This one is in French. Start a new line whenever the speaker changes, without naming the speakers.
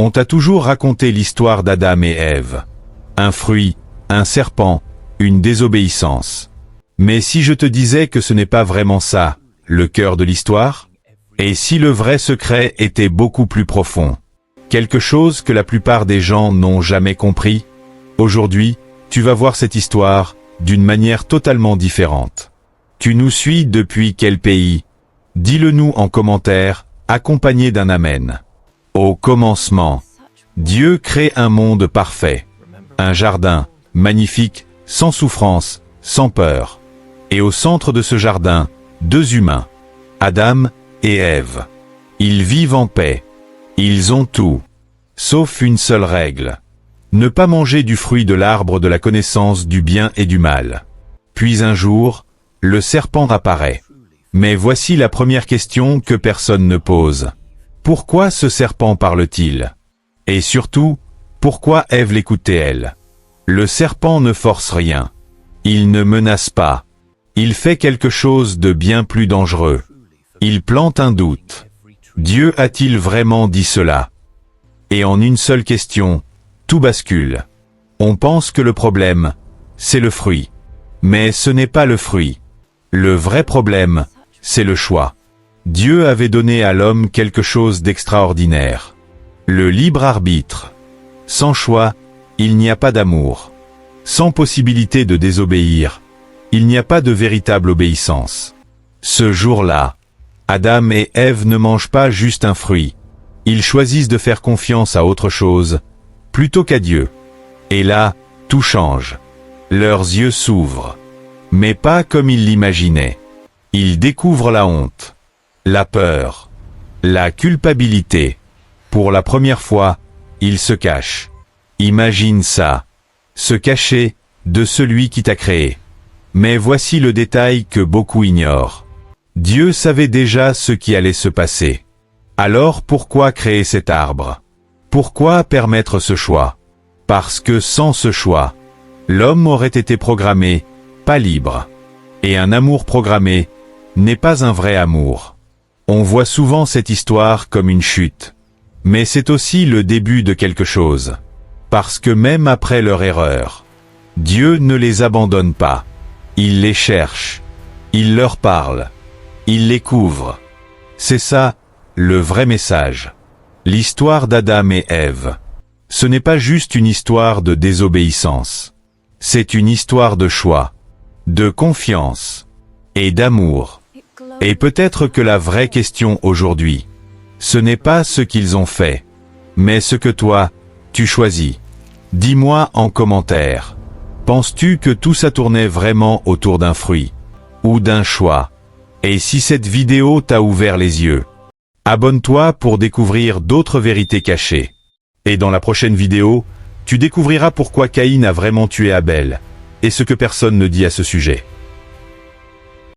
On t'a toujours raconté l'histoire d'Adam et Ève. Un fruit, un serpent, une désobéissance. Mais si je te disais que ce n'est pas vraiment ça, le cœur de l'histoire? Et si le vrai secret était beaucoup plus profond? Quelque chose que la plupart des gens n'ont jamais compris? Aujourd'hui, tu vas voir cette histoire d'une manière totalement différente. Tu nous suis depuis quel pays? Dis-le-nous en commentaire, accompagné d'un amen. Au commencement, Dieu crée un monde parfait. Un jardin, magnifique, sans souffrance, sans peur. Et au centre de ce jardin, deux humains, Adam et Ève. Ils vivent en paix. Ils ont tout. Sauf une seule règle. Ne pas manger du fruit de l'arbre de la connaissance du bien et du mal. Puis un jour, le serpent apparaît. Mais voici la première question que personne ne pose. Pourquoi ce serpent parle-t-il? Et surtout, pourquoi Ève l'écoutait-elle? Le serpent ne force rien. Il ne menace pas. Il fait quelque chose de bien plus dangereux. Il plante un doute. Dieu a-t-il vraiment dit cela? Et en une seule question, tout bascule. On pense que le problème, c'est le fruit. Mais ce n'est pas le fruit. Le vrai problème, c'est le choix. Dieu avait donné à l'homme quelque chose d'extraordinaire. Le libre arbitre. Sans choix, il n'y a pas d'amour. Sans possibilité de désobéir, il n'y a pas de véritable obéissance. Ce jour-là, Adam et Ève ne mangent pas juste un fruit. Ils choisissent de faire confiance à autre chose, plutôt qu'à Dieu. Et là, tout change. Leurs yeux s'ouvrent. Mais pas comme ils l'imaginaient. Ils découvrent la honte, la peur, la culpabilité. Pour la première fois, ils se cachent. Imagine ça. Se cacher de celui qui t'a créé. Mais voici le détail que beaucoup ignorent. Dieu savait déjà ce qui allait se passer. Alors pourquoi créer cet arbre? Pourquoi permettre ce choix? Parce que sans ce choix, l'homme aurait été programmé, pas libre. Et un amour programmé n'est pas un vrai amour. On voit souvent cette histoire comme une chute. Mais c'est aussi le début de quelque chose. Parce que même après leur erreur, Dieu ne les abandonne pas. Il les cherche. Il leur parle. Il les couvre. C'est ça, le vrai message. L'histoire d'Adam et Ève. Ce n'est pas juste une histoire de désobéissance. C'est une histoire de choix, de confiance et d'amour. Et peut-être que la vraie question aujourd'hui, ce n'est pas ce qu'ils ont fait, mais ce que toi, tu choisis. Dis-moi en commentaire. Penses-tu que tout ça tournait vraiment autour d'un fruit ou d'un choix? Et si cette vidéo t'a ouvert les yeux, abonne-toi pour découvrir d'autres vérités cachées. Et dans la prochaine vidéo, tu découvriras pourquoi Caïn a vraiment tué Abel, et ce que personne ne dit à ce sujet.